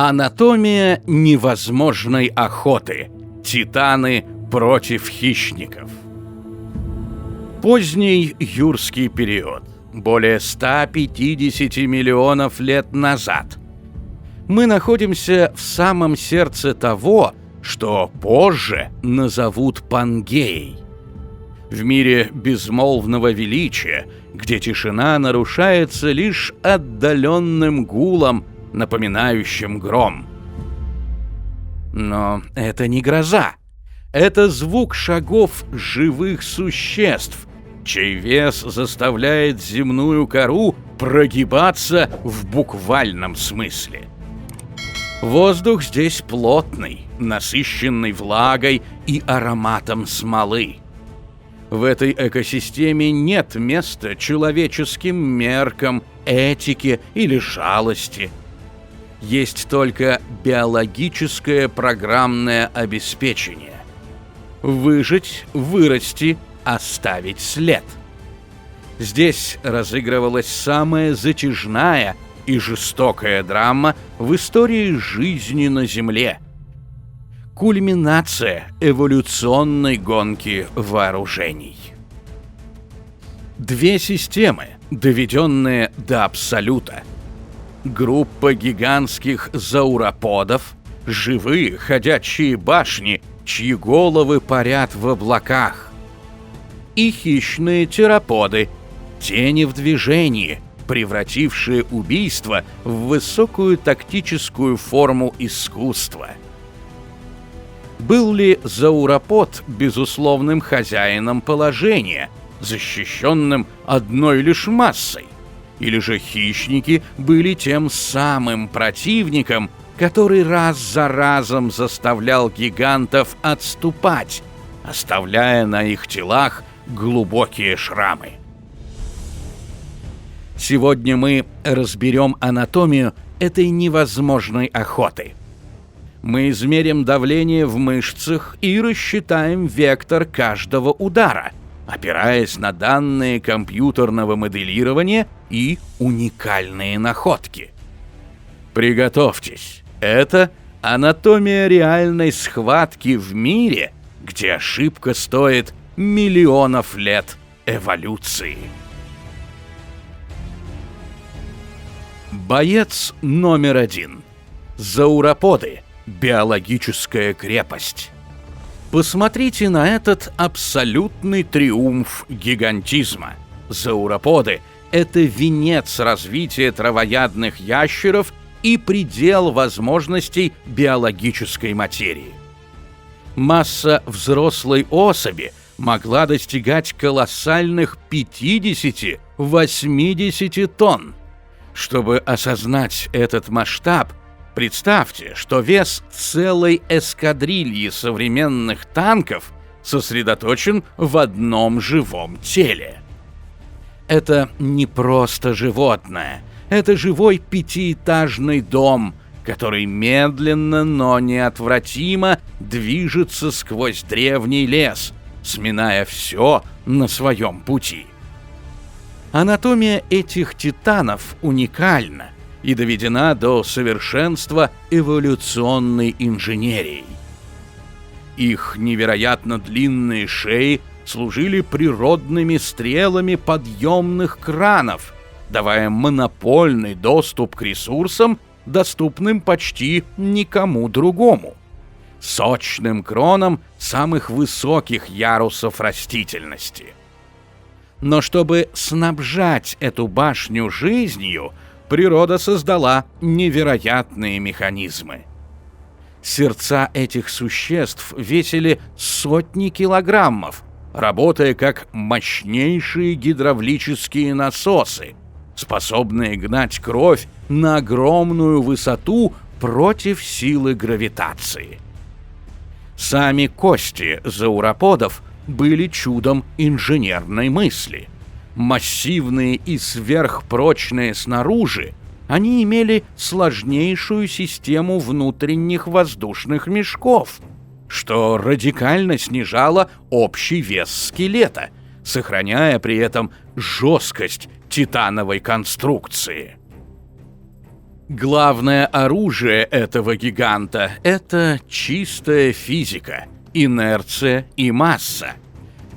Анатомия невозможной охоты. Титаны против хищников. Поздний юрский период. Более 150 миллионов лет назад. Мы находимся в самом сердце того, что позже назовут Пангеей. В мире безмолвного величия, где тишина нарушается лишь отдаленным гулом, напоминающим гром. Но это не гроза. Это звук шагов живых существ, чей вес заставляет земную кору прогибаться в буквальном смысле. Воздух здесь плотный, насыщенный влагой и ароматом смолы. В этой экосистеме нет места человеческим меркам, этике или жалости. Есть только биологическое программное обеспечение. Выжить, вырасти, оставить след. Здесь разыгрывалась самая затяжная и жестокая драма в истории жизни на Земле. Кульминация эволюционной гонки вооружений. Две системы, доведенные до абсолюта. Группа гигантских зауроподов, живые ходячие башни, чьи головы парят в облаках. И хищные тероподы, тени в движении, превратившие убийство в высокую тактическую форму искусства. Был ли зауропод безусловным хозяином положения, защищенным одной лишь массой? Или же хищники были тем самым противником, который раз за разом заставлял гигантов отступать, оставляя на их телах глубокие шрамы? Сегодня мы разберем анатомию этой невозможной охоты. Мы измерим давление в мышцах и рассчитаем вектор каждого удара, опираясь на данные компьютерного моделирования и уникальные находки. Приготовьтесь, это анатомия реальной схватки в мире, где ошибка стоит миллионов лет эволюции. Боец номер 1. Зауроподы. Биологическая крепость. Посмотрите на этот абсолютный триумф гигантизма. Зауроподы — это венец развития травоядных ящеров и предел возможностей биологической материи. Масса взрослой особи могла достигать колоссальных 50-80 тонн. Чтобы осознать этот масштаб, представьте, что вес целой эскадрильи современных танков сосредоточен в одном живом теле. Это не просто животное. Это живой пятиэтажный дом, который медленно, но неотвратимо движется сквозь древний лес, сминая все на своем пути. Анатомия этих титанов уникальна и доведена до совершенства эволюционной инженерией. Их невероятно длинные шеи служили природными стрелами подъемных кранов, давая монопольный доступ к ресурсам, доступным почти никому другому, сочным кронам самых высоких ярусов растительности. Но чтобы снабжать эту башню жизнью, природа создала невероятные механизмы. Сердца этих существ весили сотни килограммов, работая как мощнейшие гидравлические насосы, способные гнать кровь на огромную высоту против силы гравитации. Сами кости зауроподов были чудом инженерной мысли. Массивные и сверхпрочные снаружи, они имели сложнейшую систему внутренних воздушных мешков, что радикально снижало общий вес скелета, сохраняя при этом жесткость титановой конструкции. Главное оружие этого гиганта – это чистая физика, инерция и масса.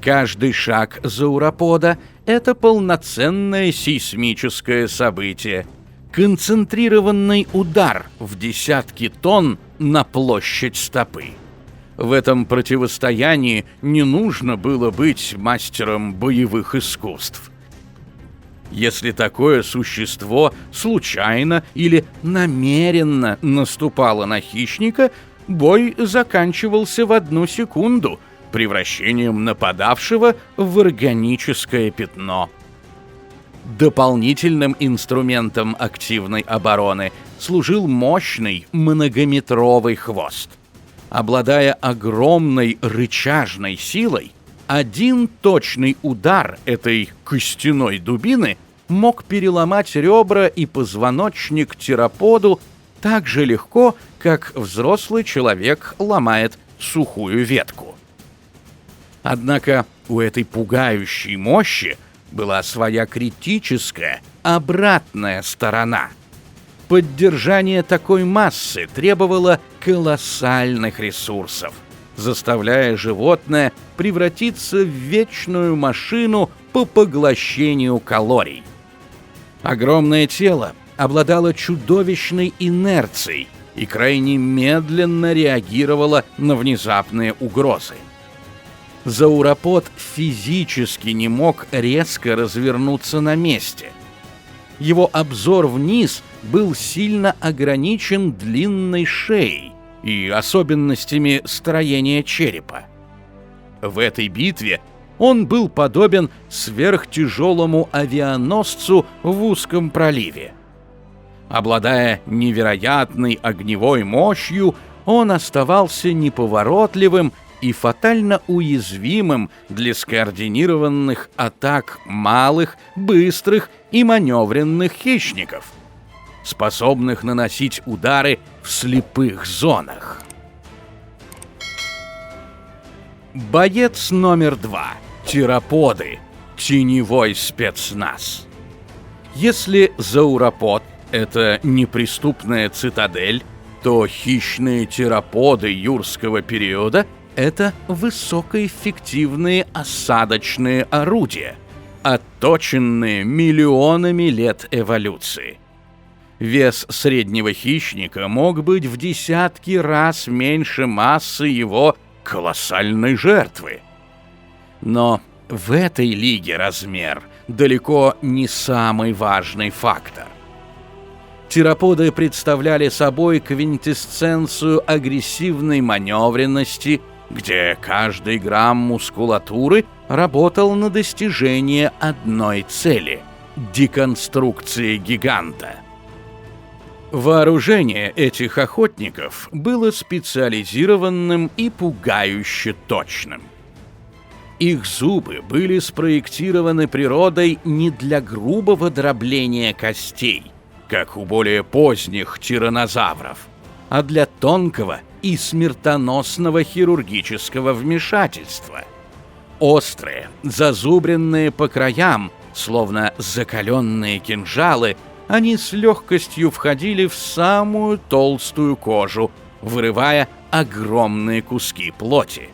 Каждый шаг зауропода – это полноценное сейсмическое событие, концентрированный удар в десятки тонн на площадь стопы. В этом противостоянии не нужно было быть мастером боевых искусств. Если такое существо случайно или намеренно наступало на хищника, бой заканчивался в 1 секунду превращением нападавшего в органическое пятно. Дополнительным инструментом активной обороны служил мощный многометровый хвост. Обладая огромной рычажной силой, один точный удар этой костяной дубины мог переломать ребра и позвоночник тероподу так же легко, как взрослый человек ломает сухую ветку. Однако у этой пугающей мощи была своя критическая, обратная сторона. Поддержание такой массы требовало колоссальных ресурсов, заставляя животное превратиться в вечную машину по поглощению калорий. Огромное тело обладало чудовищной инерцией и крайне медленно реагировало на внезапные угрозы. Зауропод физически не мог резко развернуться на месте. Его обзор вниз был сильно ограничен длинной шеей и особенностями строения черепа. В этой битве он был подобен сверхтяжелому авианосцу в узком проливе. Обладая невероятной огневой мощью, он оставался неповоротливым и фатально уязвимым для скоординированных атак малых, быстрых и маневренных хищников, способных наносить удары в слепых зонах. Боец номер 2. Тероподы. Теневой спецназ. Если зауропод — это неприступная цитадель, то хищные тероподы юрского периода — это высокоэффективные осадочные орудия, отточенные миллионами лет эволюции. Вес среднего хищника мог быть в десятки раз меньше массы его колоссальной жертвы. Но в этой лиге размер далеко не самый важный фактор. Тероподы представляли собой квинтэссенцию агрессивной маневренности, где каждый грамм мускулатуры работал на достижение одной цели – деконструкции гиганта. Вооружение этих охотников было специализированным и пугающе точным. Их зубы были спроектированы природой не для грубого дробления костей, как у более поздних тираннозавров, а для тонкого и смертоносного хирургического вмешательства. Острые, зазубренные по краям, словно закаленные кинжалы, они с легкостью входили в самую толстую кожу, вырывая огромные куски плоти.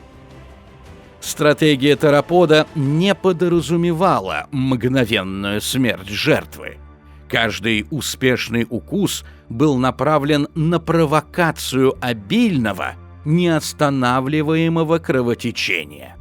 Стратегия теропода не подразумевала мгновенную смерть жертвы. Каждый успешный укус был направлен на провокацию обильного, неостанавливаемого кровотечения.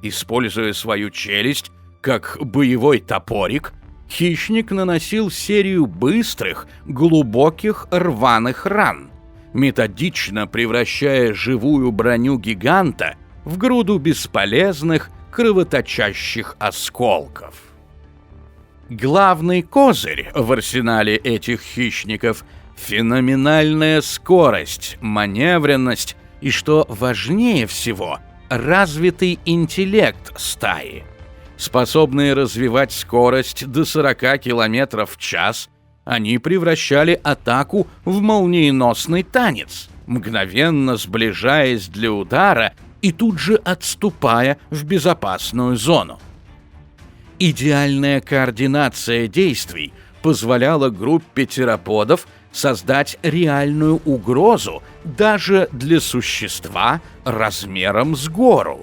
Используя свою челюсть как боевой топорик, хищник наносил серию быстрых, глубоких рваных ран, методично превращая живую броню гиганта в груду бесполезных, кровоточащих осколков. Главный козырь в арсенале этих хищников – феноменальная скорость, маневренность и, что важнее всего, развитый интеллект стаи. Способные развивать скорость до 40 км в час, они превращали атаку в молниеносный танец, мгновенно сближаясь для удара и тут же отступая в безопасную зону. Идеальная координация действий позволяло группе тероподов создать реальную угрозу даже для существа размером с гору.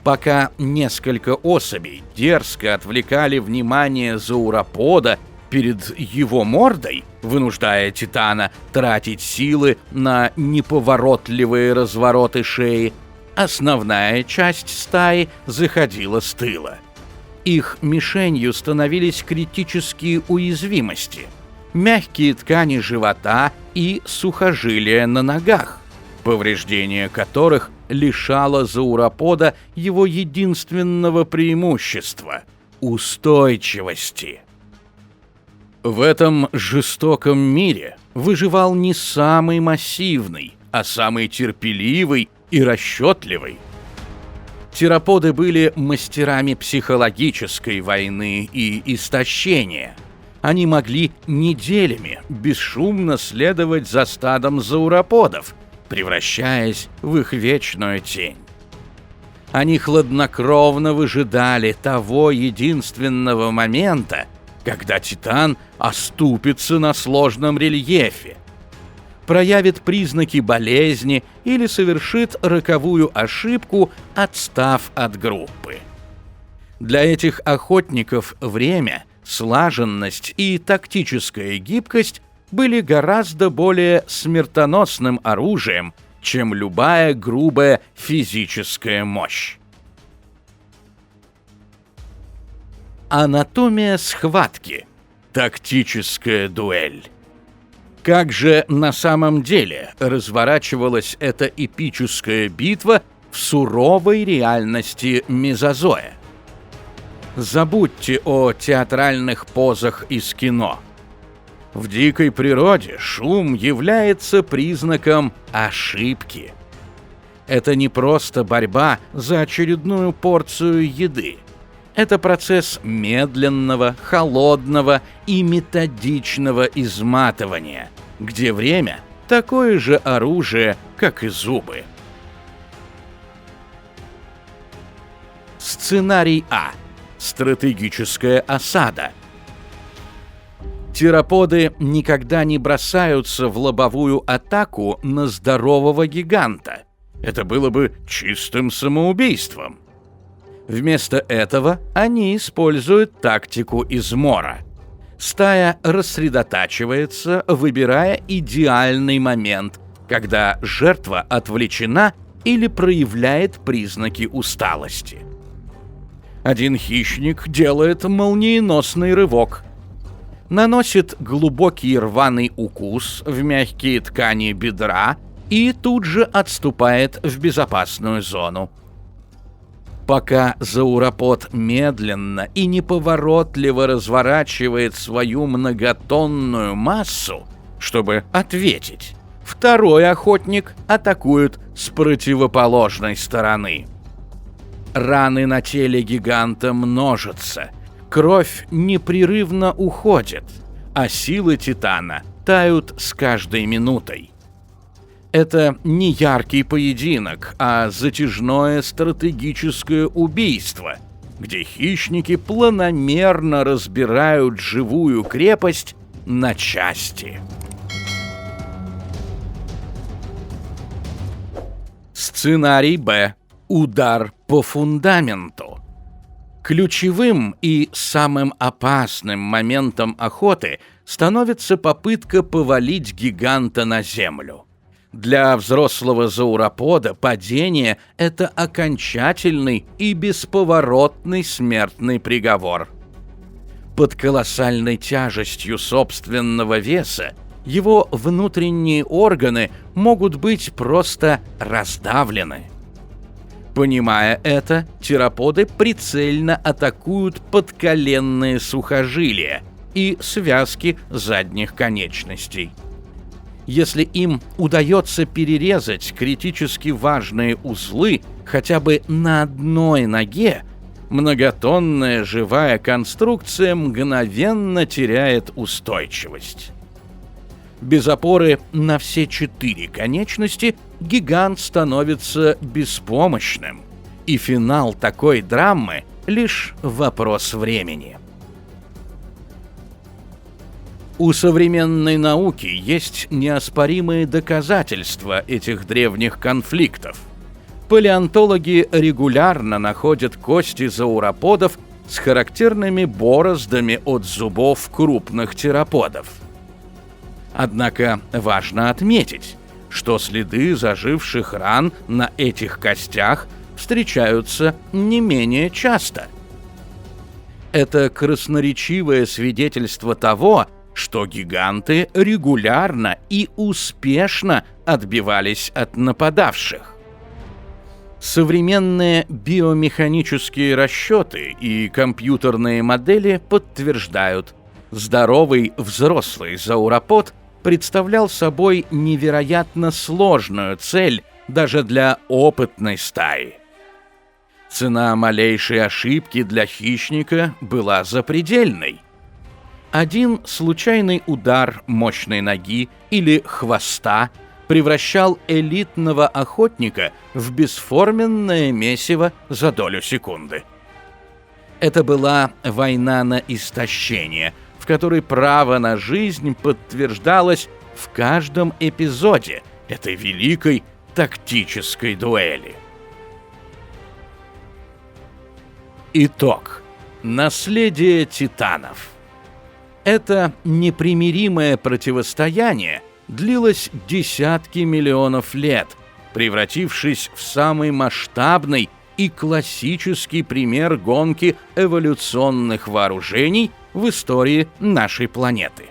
Пока несколько особей дерзко отвлекали внимание зауропода перед его мордой, вынуждая Титана тратить силы на неповоротливые развороты шеи, основная часть стаи заходила с тыла. Их мишенью становились критические уязвимости, мягкие ткани живота и сухожилия на ногах, повреждение которых лишало зауропода его единственного преимущества – устойчивости. В этом жестоком мире выживал не самый массивный, а самый терпеливый и расчетливый. Тероподы были мастерами психологической войны и истощения. Они могли неделями бесшумно следовать за стадом зауроподов, превращаясь в их вечную тень. Они хладнокровно выжидали того единственного момента, когда Титан оступится на сложном рельефе, проявит признаки болезни или совершит роковую ошибку, отстав от группы. Для этих охотников время, слаженность и тактическая гибкость были гораздо более смертоносным оружием, чем любая грубая физическая мощь. Анатомия схватки. Тактическая дуэль. Как же на самом деле разворачивалась эта эпическая битва в суровой реальности мезозоя? Забудьте о театральных позах из кино. В дикой природе шум является признаком ошибки. Это не просто борьба за очередную порцию еды. Это процесс медленного, холодного и методичного изматывания, где время – такое же оружие, как и зубы. Сценарий А. Стратегическая осада. Тероподы никогда не бросаются в лобовую атаку на здорового гиганта. Это было бы чистым самоубийством. Вместо этого они используют тактику измора. Стая рассредотачивается, выбирая идеальный момент, когда жертва отвлечена или проявляет признаки усталости. Один хищник делает молниеносный рывок, наносит глубокий рваный укус в мягкие ткани бедра и тут же отступает в безопасную зону. Пока зауропод медленно и неповоротливо разворачивает свою многотонную массу, чтобы ответить, второй охотник атакует с противоположной стороны. Раны на теле гиганта множатся, кровь непрерывно уходит, а силы Титана тают с каждой минутой. Это не яркий поединок, а затяжное стратегическое убийство, где хищники планомерно разбирают живую крепость на части. Сценарий Б. Удар по фундаменту. Ключевым и самым опасным моментом охоты становится попытка повалить гиганта на землю. Для взрослого зауропода падение – это окончательный и бесповоротный смертный приговор. Под колоссальной тяжестью собственного веса его внутренние органы могут быть просто раздавлены. Понимая это, тероподы прицельно атакуют подколенные сухожилия и связки задних конечностей. Если им удается перерезать критически важные узлы хотя бы на одной ноге, многотонная живая конструкция мгновенно теряет устойчивость. Без опоры на все 4 конечности гигант становится беспомощным, и финал такой драмы — лишь вопрос времени. У современной науки есть неоспоримые доказательства этих древних конфликтов. Палеонтологи регулярно находят кости зауроподов с характерными бороздами от зубов крупных тероподов. Однако важно отметить, что следы заживших ран на этих костях встречаются не менее часто. Это красноречивое свидетельство того, что гиганты регулярно и успешно отбивались от нападавших. Современные биомеханические расчеты и компьютерные модели подтверждают, здоровый взрослый зауропод представлял собой невероятно сложную цель даже для опытной стаи. Цена малейшей ошибки для хищника была запредельной. Один случайный удар мощной ноги или хвоста превращал элитного охотника в бесформенное месиво за долю секунды. Это была война на истощение, в которой право на жизнь подтверждалось в каждом эпизоде этой великой тактической дуэли. Итог. Наследие титанов. Это непримиримое противостояние длилось десятки миллионов лет, превратившись в самый масштабный и классический пример гонки эволюционных вооружений в истории нашей планеты.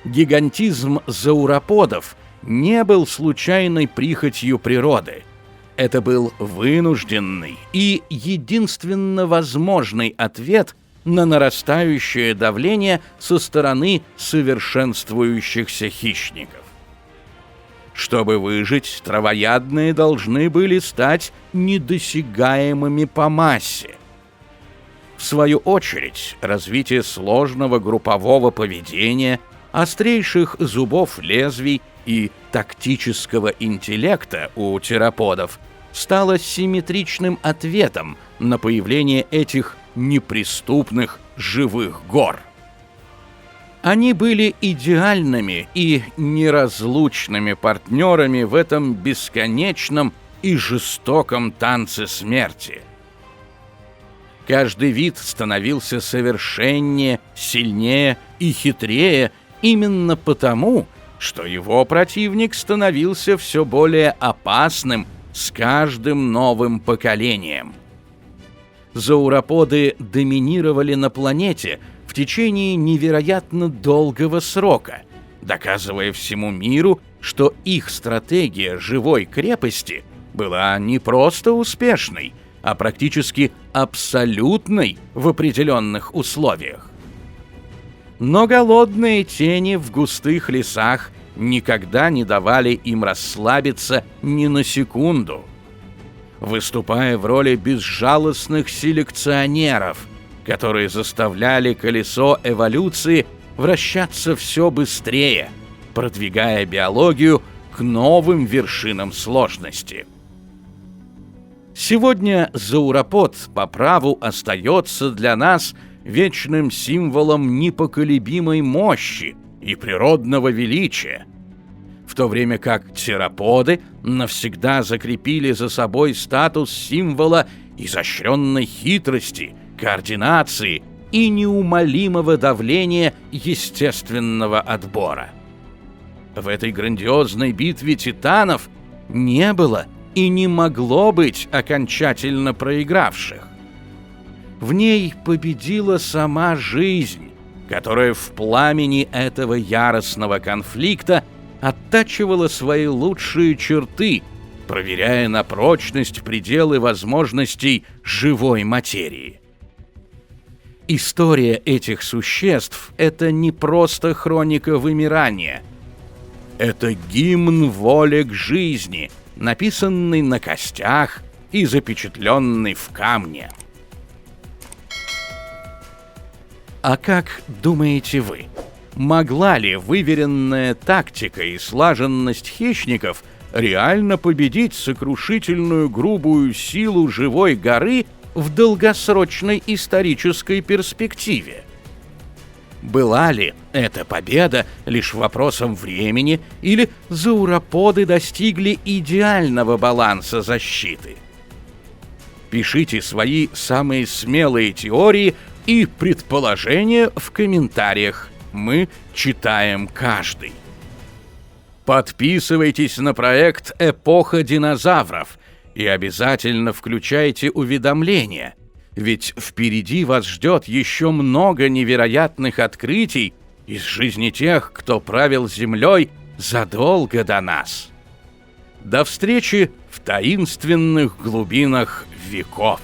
Гигантизм зауроподов не был случайной прихотью природы. Это был вынужденный и единственно возможный ответ на нарастающее давление со стороны совершенствующихся хищников. Чтобы выжить, травоядные должны были стать недосягаемыми по массе. В свою очередь, развитие сложного группового поведения, острейших зубов лезвий и тактического интеллекта у тероподов стало симметричным ответом на появление этих неприступных живых гор. Они были идеальными и неразлучными партнерами в этом бесконечном и жестоком танце смерти. Каждый вид становился совершеннее, сильнее и хитрее именно потому, что его противник становился все более опасным с каждым новым поколением. Зауроподы доминировали на планете в течение невероятно долгого срока, доказывая всему миру, что их стратегия живой крепости была не просто успешной, а практически абсолютной в определенных условиях. Но голодные тени в густых лесах никогда не давали им расслабиться ни на секунду, выступая в роли безжалостных селекционеров, которые заставляли колесо эволюции вращаться все быстрее, продвигая биологию к новым вершинам сложности. Сегодня зауропод по праву остается для нас вечным символом непоколебимой мощи и природного величия, в то время как тероподы навсегда закрепили за собой статус символа изощренной хитрости, координации и неумолимого давления естественного отбора. В этой грандиозной битве титанов не было и не могло быть окончательно проигравших. В ней победила сама жизнь, которая в пламени этого яростного конфликта оттачивала свои лучшие черты, проверяя на прочность пределы возможностей живой материи. История этих существ — это не просто хроника вымирания. Это гимн воли к жизни, написанный на костях и запечатленный в камне. А как думаете вы, могла ли выверенная тактика и слаженность хищников реально победить сокрушительную грубую силу живой горы в долгосрочной исторической перспективе? Была ли Эта победа лишь вопросом времени, или зауроподы достигли идеального баланса защиты? Пишите свои самые смелые теории и предположения в комментариях. Мы читаем каждый. Подписывайтесь на проект «Эпоха динозавров» и обязательно включайте уведомления, ведь впереди вас ждет еще много невероятных открытий из жизни тех, кто правил Землей задолго до нас. До встречи в таинственных глубинах веков.